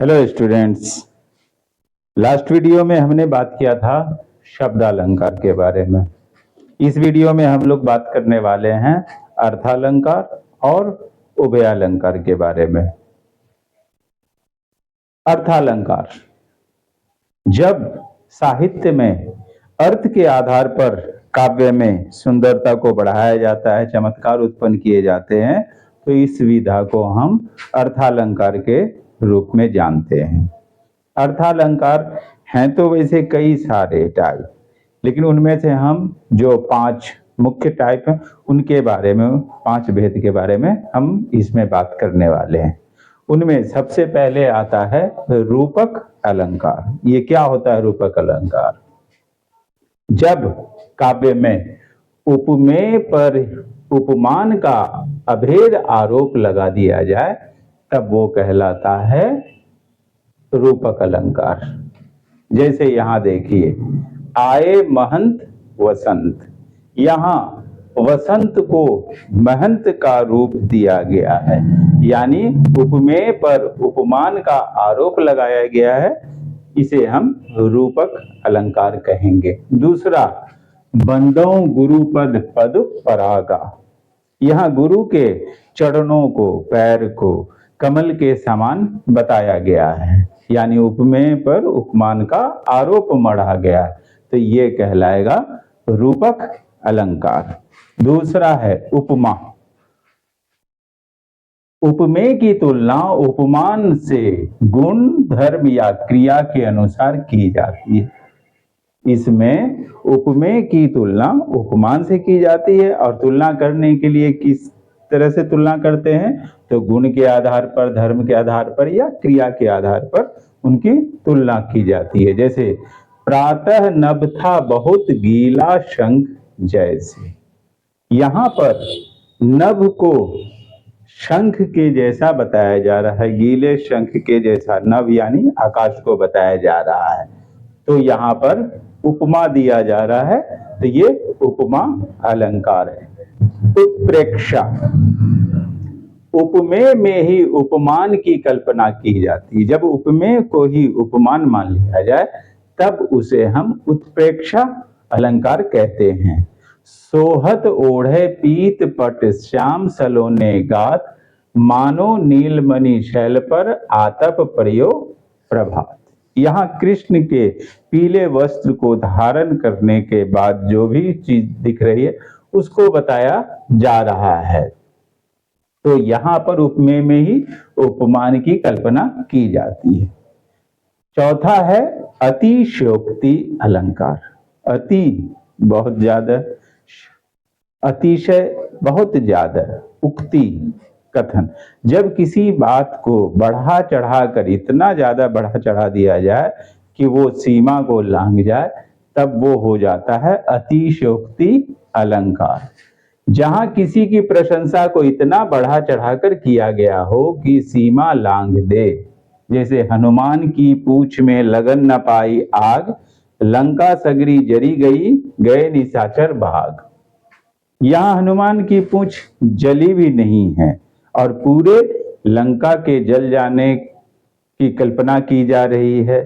Hello students. Last video में हमने बात किया था शब्द अलंकार के बारे में। इस वीडियो में हम लोग बात करने वाले हैं अर्थालंकार और उभयालंकार के बारे में। अर्थालंकार, जब साहित्य में अर्थ के आधार पर काव्य में सुंदरता को बढ़ाया जाता है, चमत्कार उत्पन्न किए जाते हैं, तो इस विधा को हम अर्थालंकार के रूप में जानते हैं। अर्थालंकार हैं तो वैसे कई सारे टाइप, लेकिन उनमें से हम जो 5 मुख्य टाइप हैं उनके बारे में, 5 भेद के बारे में हम इसमें बात करने वाले हैं। उनमें सबसे पहले आता है रूपक अलंकार। ये क्या होता है रूपक अलंकार? जब काव्य में उपमेय पर उपमान का अभेद आरोप लगा दिया जाए तब वो कहलाता है रूपक अलंकार। जैसे यहां देखिए, आए महंत वसंत, यहां वसंत को महंत का रूप दिया गया है, यानी उपमेय पर उपमान का आरोप लगाया गया है, इसे हम रूपक अलंकार कहेंगे। दूसरा, बंदों गुरुपद पद परागा, यहाँ गुरु के चरणों को, पैर को कमल के समान बताया गया है, यानी उपमेय पर उपमान का आरोप मढ़ा गया है, तो ये कहलाएगा रूपक अलंकार। दूसरा है उपमा। उपमेय की तुलना उपमान से गुण, धर्म या क्रिया के अनुसार की जाती है। इसमें उपमेय की तुलना उपमान से की जाती है, और तुलना करने के लिए किस तरह से तुलना करते हैं? तो गुण के आधार पर, धर्म के आधार पर या क्रिया के आधार पर उनकी तुलना की जाती है। जैसे प्रातः नभ था बहुत गीला शंख जैसे, यहाँ पर नभ को शंख के जैसा बताया जा रहा है, गीले शंख के जैसा, नभ यानी आकाश को बताया जा रहा है, तो यहाँ पर उपमा दिया जा रहा है, तो ये उपमा अलंकार है। उत्प्रेक्षा, उपमेय में ही उपमान की कल्पना की जाती है। जब उपमेय को ही उपमान मान लिया जाए तब उसे हम उत्प्रेक्षा अलंकार कहते हैं। सोहत ओढ़े पीत पट श्याम सलोने गात, मानो नीलमणि शैल पर आतप प्रयोग प्रभात। यहाँ कृष्ण के पीले वस्त्र को धारण करने के बाद जो भी चीज दिख रही है उसको बताया जा रहा है, तो यहाँ पर उपमेय में ही उपमान की कल्पना की जाती है। चौथा है अतिशयोक्ति अलंकार। अति बहुत ज्यादा, अतिशय बहुत ज्यादा, उक्ति कथन, जब किसी बात को बढ़ा चढ़ा कर, इतना ज्यादा बढ़ा चढ़ा दिया जाए कि वो सीमा को लांघ जाए, तब वो हो जाता है अतिशयोक्ति अलंकार। जहां किसी की प्रशंसा को इतना बढ़ा चढ़ाकर किया गया हो कि सीमा लांघ दे, जैसे हनुमान की पूछ में लगन न पाई आग, लंका सगरी जरी गई गए निशाचर भाग। यहाँ हनुमान की पूछ जली भी नहीं है और पूरे लंका के जल जाने की कल्पना की जा रही है,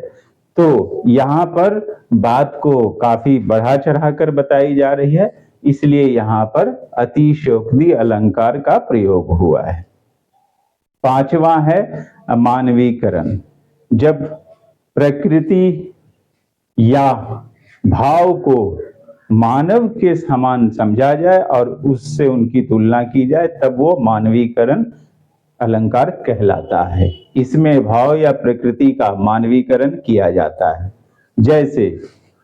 तो यहाँ पर बात को काफी बढ़ा चढ़ाकर बताई जा रही है, इसलिए यहाँ पर अतिशयोक्ति अलंकार का प्रयोग हुआ है। पांचवा है मानवीकरण। जब प्रकृति या भाव को मानव के समान समझा जाए और उससे उनकी तुलना की जाए तब वो मानवीकरण अलंकार कहलाता है। इसमें भाव या प्रकृति का मानवीकरण किया जाता है। जैसे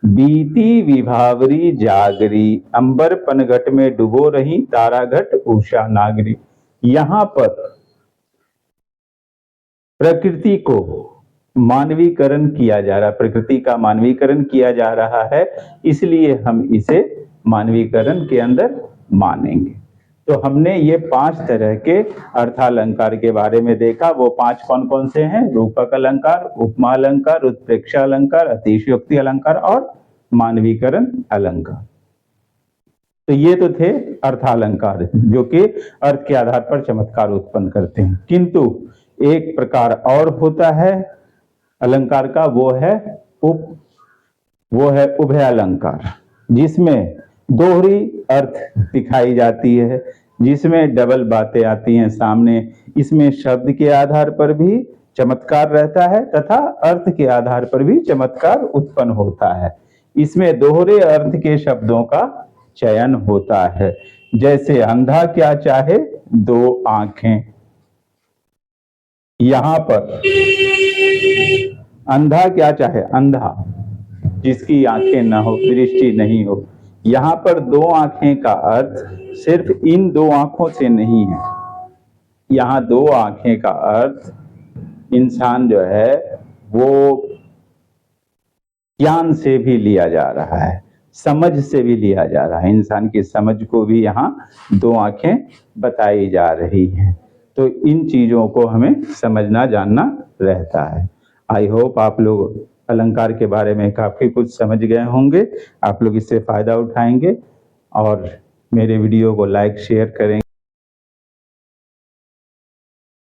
बीती विभावरी जागरी, अंबर पनघट में डुबो रही ताराघट उषा नागरी। यहाँ पर प्रकृति को मानवीकरण किया जा रहा है, प्रकृति का मानवीकरण किया जा रहा है, इसलिए हम इसे मानवीकरण के अंदर मानेंगे। तो हमने ये 5 तरह के अर्थालंकार के बारे में देखा। वो 5 कौन कौन से हैं? रूपक अलंकार, उपमा अलंकार, उत्प्रेक्षा अलंकार, अतिशयोक्ति अलंकार और मानवीकरण अलंकार। तो ये तो थे अर्थालंकार जो कि अर्थ के आधार पर चमत्कार उत्पन्न करते हैं। किंतु एक प्रकार और होता है अलंकार का वो है उभय अलंकार, जिसमें दोहरी अर्थ दिखाई जाती है, जिसमें डबल बातें आती हैं सामने। इसमें शब्द के आधार पर भी चमत्कार रहता है तथा अर्थ के आधार पर भी चमत्कार उत्पन्न होता है। इसमें दोहरे अर्थ के शब्दों का चयन होता है। जैसे अंधा क्या चाहे दो आंखें, यहां पर अंधा क्या चाहे, अंधा जिसकी आंखें न हो, दृष्टि नहीं हो। यहां पर दो आंखें का अर्थ सिर्फ इन दो आंखों से नहीं है। यहां दो आंखें का अर्थ इंसान जो है वो ज्ञान से भी लिया जा रहा है, समझ से भी लिया जा रहा है। इंसान की समझ को भी यहाँ दो आंखें बताई जा रही हैं। तो इन चीजों को हमें समझना जानना रहता है। आई होप आप लोग अलंकार के बारे में काफी कुछ समझ गए होंगे। आप लोग इससे फायदा उठाएंगे और मेरे वीडियो को लाइक शेयर करेंगे।